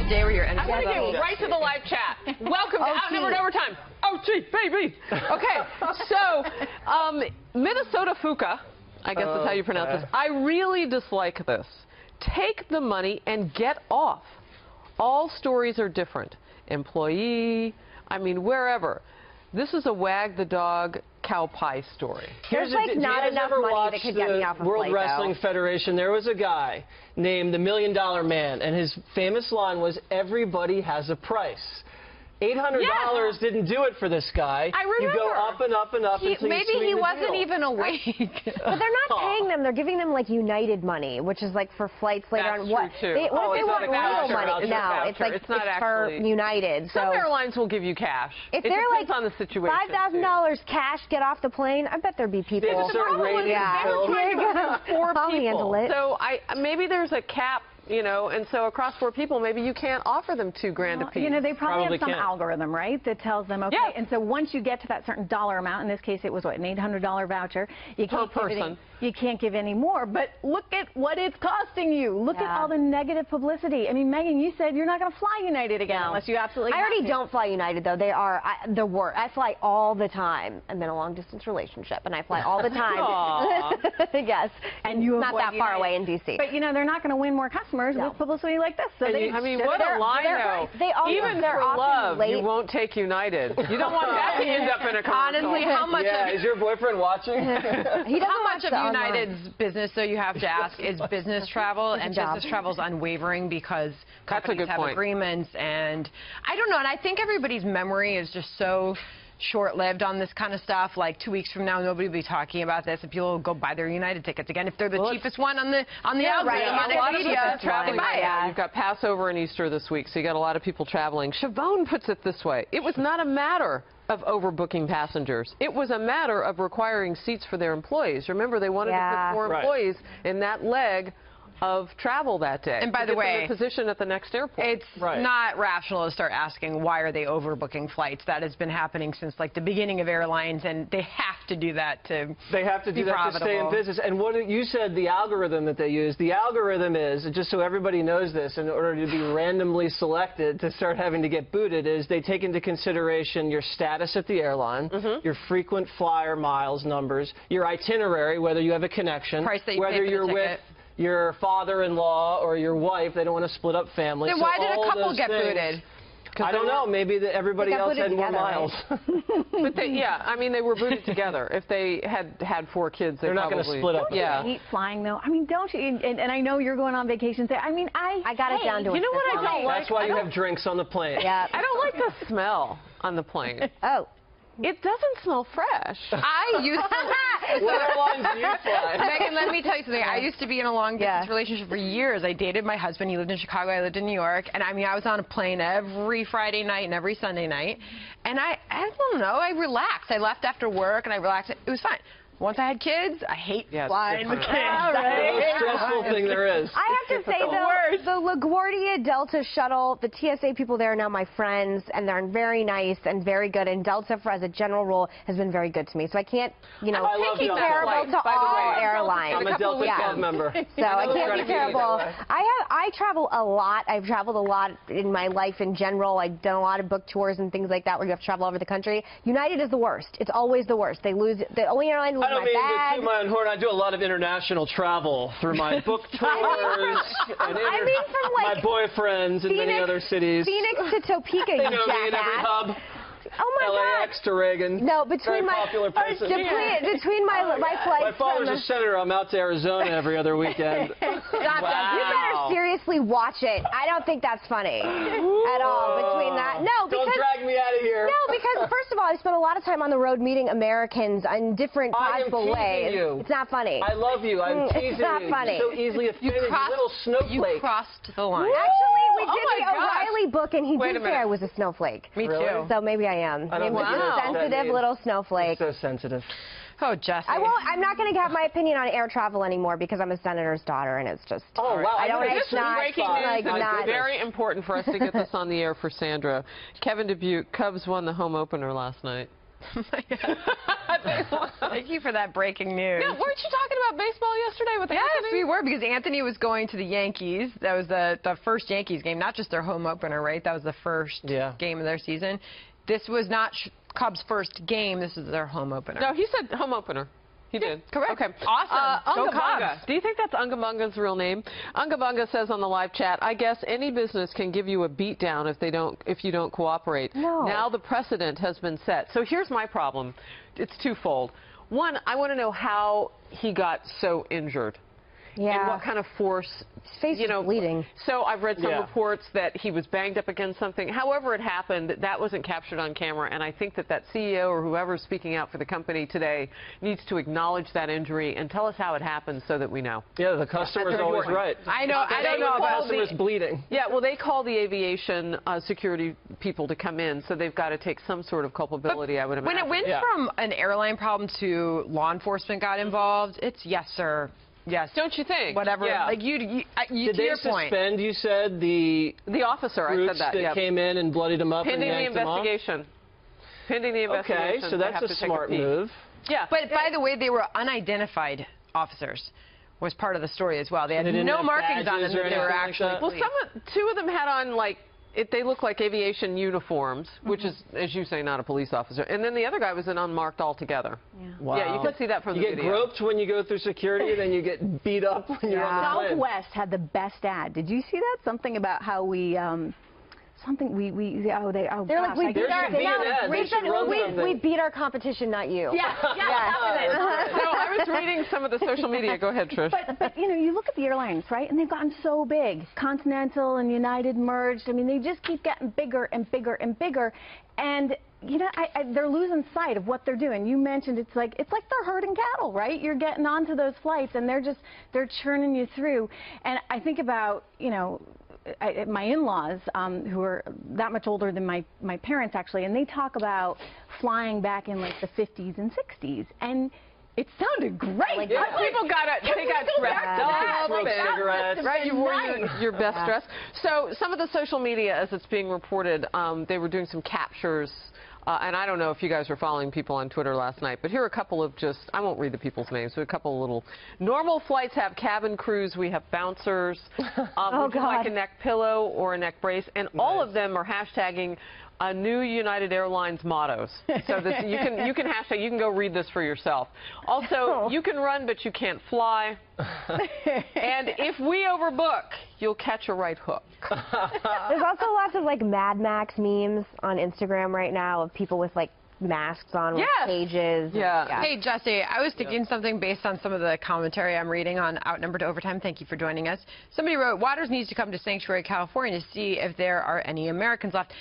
day where you're I'm going to get right to the live chat. Welcome to Outnumbered Overtime. Oh, gee, baby. Okay, so Minnesota Fuka, I guess that's how you pronounce this. I really dislike this. Take the money and get off. All stories are different. Employee, I mean, wherever. This is a wag the dog cow pie story. There's like not enough money that could get me off a World flight, Wrestling Federation. There was a guy named the $1 Million Man, and his famous line was, "Everybody has a price." $800 didn't do it for this guy. I remember. You go up and up and up until Maybe you he swing the wasn't deal. even awake. But they're not paying them. They're giving them like United money, which is like for flights later That's on. true, What too. they, what if they it's want not a voucher, real money? No, voucher. it's like It's not for actually- United. Some So airlines will give you cash. if It they're depends like on the situation. $5,000 cash, get off the plane. I bet there'd be people. They have a certain rating Yeah. built. There you go. Four I'll people. handle it. So maybe there's a cap, you know, and so across 4 people, maybe you can't offer them $2,000 a piece. You know, they probably have some can't. algorithm, right, that tells them, okay, Yeah. and so once you get to that certain dollar amount, in this case it was, what, an $800 voucher, you can't Per give person. you can't give any more, but look at what it's costing you. Look at Yeah. all the negative publicity. I mean, Megan, you said you're not going to fly United again unless you absolutely I have already to. don't fly United, though. They are the worst. I fly all the time. I'm in a long-distance relationship, and I fly all the time. Yes. And you not avoid that far United. away in D.C. But, you know, they're not going to win more customers with publicity like this. So they I mean, what a line, though. They also, Even they're for often love, late. you won't take United. You don't want that to end up in a commercial. Honestly, how much Yeah, is your boyfriend watching? He doesn't How watch much of the online. United's business, though, you have to ask, is business travel? And job. business travel is unwavering because That's a companies good have point. agreements. And I don't know. And I think everybody's memory is just so short-lived on this kind of stuff. Like 2 weeks from now, nobody will be talking about this, and people will go buy their United tickets again if they're the cheapest one on the algorithm right. on A lot of media. people They traveling buy right it. now. You've got Passover and Easter this week, so you got a lot of people traveling. Siobhan puts it this way. It was not a matter of overbooking passengers. It was a matter of requiring seats for their employees. Remember, they wanted to put more employees in that leg of travel that day. And by the way, a position at the next airport. It's not rational to start asking why are they overbooking flights. That has been happening since like the beginning of airlines, and they have to do that to They have to do that to stay in business. And what you said, the algorithm that they use, the algorithm is, just so everybody knows this, in order to be randomly selected to start having to get booted, is they take into consideration your status at the airline, your frequent flyer miles numbers, your itinerary, whether you have a connection, Price that you whether pay for the you're with ticket. your father-in-law or your wife. They don't want to split up families. Then So why did a all couple those get things- booted? I don't know. Maybe everybody They got else had booted more together, miles. But yeah, I mean, they were booted together. If they had 4 kids, They're not going to split up. Yeah. I hate flying, though. I mean, don't you? And I know you're going on vacations there. I mean, I got it down to You know what I don't like? That's why you have drinks on the plane. Yeah. I don't like the smell on the plane. Oh. It doesn't smell fresh. I used What airlines do you fly? Megan, let me tell you something. I used to be in a long-distance relationship for years. I dated my husband. He lived in Chicago. I lived in New York. And, I mean, I was on a plane every Friday night and every Sunday night. And I don't know, I relaxed. I left after work, and I relaxed. It was fine. Once I had kids, I hate flying with kids. The most stressful thing there is. I have to say, though, the LaGuardia Delta shuttle, the TSA people there are now my friends, and they're very nice and very good. And Delta, as a general rule, has been very good to me. So I can't, you know, I love be Delta terrible to by the all way. airlines. I'm a Delta Club member. So I can't trying be to keep it terrible. that way. I travel a lot. I've traveled a lot in my life in general. I've done a lot of book tours and things like that where you have to travel all over the country. United is the worst. It's always the worst. They lose. The only airline to lose I don't my mean bag. to toot my own horn. I do a lot of international travel through my book tours and from like my boyfriends in many other cities. Phoenix to Topeka, They you know me in every jackass. hub. Oh my LAX to Reagan. God. No, between Very my popular places. between my My flights father's from a senator. I'm out to Arizona every other weekend. Stop that. You better seriously watch it. I don't think that's funny at all. Between that, no, because Don't drag me out of here. no, because first of all, I spent a lot of time on the road meeting Americans in different I am possible teasing ways. you. It's not funny. I love you. I'm teasing It's not you. funny. You're so easily offended. You little You snowflake. crossed the line. Actually, we Oh did my the gosh. O'Reilly book, and he Wait did a say minute. I was a snowflake. Me Really? too. So maybe I am. I don't Maybe think you know what that sensitive means. little snowflake. So sensitive. Oh, Jesse. I'm not going to have my opinion on air travel anymore because I'm a senator's daughter, and it's just. Oh, wow. I don't. This It's is not breaking like news. not. It's very important for us to get this on the air for Sandra. Kevin Dubuque, Cubs won the home opener last night. Thank you for that breaking news. Yeah, weren't you talking about baseball yesterday with Anthony? Yes, we were, because Anthony was going to the Yankees. That was the first Yankees game, not just their home opener, right? That was the first game of their season. This was not Cubs' first game. This was their home opener. No, he said home opener. He did. Correct. Okay. Awesome. Go Ungabunga. Cubs. Do you think that's Ungabunga's real name? Ungabunga says on the live chat, I guess any business can give you a beat down if you don't cooperate. No. Now the precedent has been set. So here's my problem. It's twofold. One, I want to know how he got so injured. Yeah. And what kind of force, His face is bleeding. So I've read some reports that he was banged up against something. However it happened, that wasn't captured on camera, and I think that CEO or whoever's speaking out for the company today needs to acknowledge that injury and tell us how it happened so that we know. Yeah, the customer's always right. I know. I don't know the about customer's bleeding. Yeah, well, they call the aviation security people to come in, so they've got to take some sort of culpability, I would imagine. When it went from an airline problem to law enforcement got involved, it's yes, sir. Yes. Don't you think? Whatever. Yeah. Like Did to they your point. suspend, you said, the officer, I said that, came in and bloodied him up Pending and yanked him off? Pending the investigation. Okay, so that's a smart move. Yeah. But by the way, they were unidentified officers. Was part of the story as well. They had They didn't no have markings on them badges or that they were anything like actually that? Well, two of them had on, like, they look like aviation uniforms, which is, as you say, not a police officer. And then the other guy was an unmarked altogether. Yeah. Wow. Yeah, you can see that from the You video. get groped when you go through security, then you get beat up when you're on the plane. Southwest had the best ad. Did you see that? Something about how we They're like, we beat our, we beat our competition, not you. Yeah. So I was reading some of the social media. Go ahead, Trish. But you know, you look at the airlines, right? And they've gotten so big. Continental and United merged. I mean, they just keep getting bigger and bigger and bigger. And you know, they're losing sight of what they're doing. You mentioned it's like they're herding cattle, right? You're getting onto those flights, and they're churning you through. And I think about, you know, my in-laws, who are that much older than my parents, actually, and they talk about flying back in like the 50s and 60s, and it sounded great. Like, people they got dressed up, Smoke cigarettes. right? You wore your best dress. So some of the social media, as it's being reported, they were doing some captures. And I don't know if you guys were following people on Twitter last night, but here are a couple of I won't read the people's names, but a couple of little. Normal flights have cabin crews. We have bouncers. Would you like a neck pillow or a neck brace? And all of them are hashtagging new United Airlines mottos. So this, you can hashtag. You can go read this for yourself. Also, you can run, but you can't fly. And if we overbook, you'll catch a right hook. There's also lots of like Mad Max memes on Instagram right now of people with like masks on with cages. Yeah. Hey, Jesse, I was thinking something based on some of the commentary I'm reading on Outnumbered Overtime. Thank you for joining us. Somebody wrote, Waters needs to come to Sanctuary, California to see if there are any Americans left.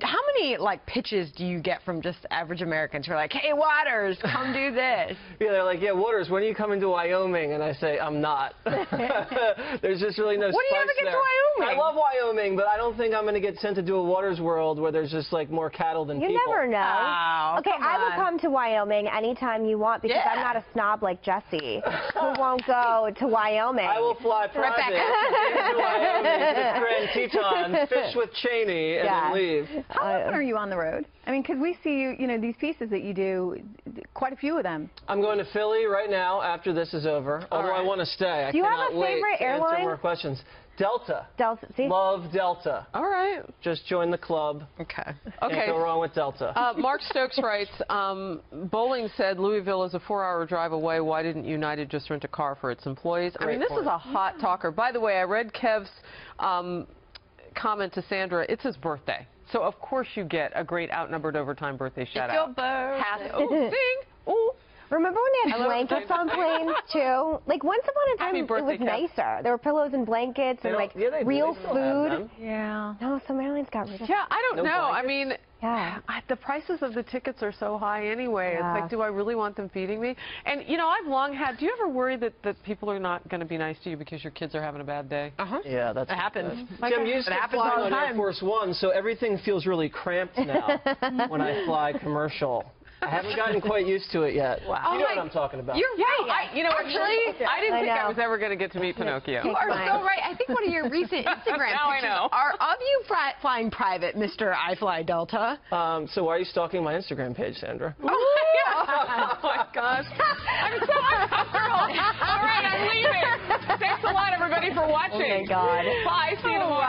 How many, like, pitches do you get from just average Americans who are like, hey, Waters, come do this? Yeah, they're like, yeah, Waters, when are you coming to Wyoming? And I say, I'm not. There's just really no When do you ever get to Wyoming? I love Wyoming, but I don't think I'm going to get sent to do a Waters world where there's just, like, more cattle than people. You never know. Oh, okay, I will come to Wyoming anytime you want because I'm not a snob like Jesse who won't go to Wyoming. I will fly private into Wyoming to Grand Tetons, fish with Cheney, and then leave. How often are you on the road? I mean, because we see you know, these pieces that you do, quite a few of them. I'm going to Philly right now after this is over, although I want to stay. Do you have a wait favorite to airline? answer more questions. Delta. Delta, see? Love Delta. All right. Just join the club. Okay. Can't go wrong with Delta. Mark Stokes writes, Bowling said Louisville is a 4-hour drive away. Why didn't United just rent a car for its employees? I mean, this is a hot talker. By the way, I read Kev's comment to Sandra. It's his birthday. So, of course, you get a great Outnumbered Overtime birthday shout-out. It's your birthday. Ding! Ooh. Remember when they had blankets on planes, too? Like, once upon a time, it was nicer. There were pillows and blankets and, like, real food. Yeah. No, some airlines got rid of Yeah, I don't know. Blankets? I mean, the prices of the tickets are so high anyway. It's like, do I really want them feeding me? And, you know, I've long had, do you ever worry that people are not going to be nice to you because your kids are having a bad day? Yeah, that happens. Jim, you used to fly on Air Force One, so everything feels really cramped now when I fly commercial. I haven't gotten quite used to it yet. Wow. You know what I'm talking about. You're right. You know, actually, I didn't think I know. was ever going to get to meet Pinocchio. You are so right. I think one of your recent Instagram Now I pictures know. are of you flying private, Mr. I Fly Delta. So why are you stalking my Instagram page, Sandra? Oh my gosh. I'm so uncomfortable. All right, I'm leaving. Thanks a lot, everybody, for watching. Oh, my God. Bye. See you tomorrow.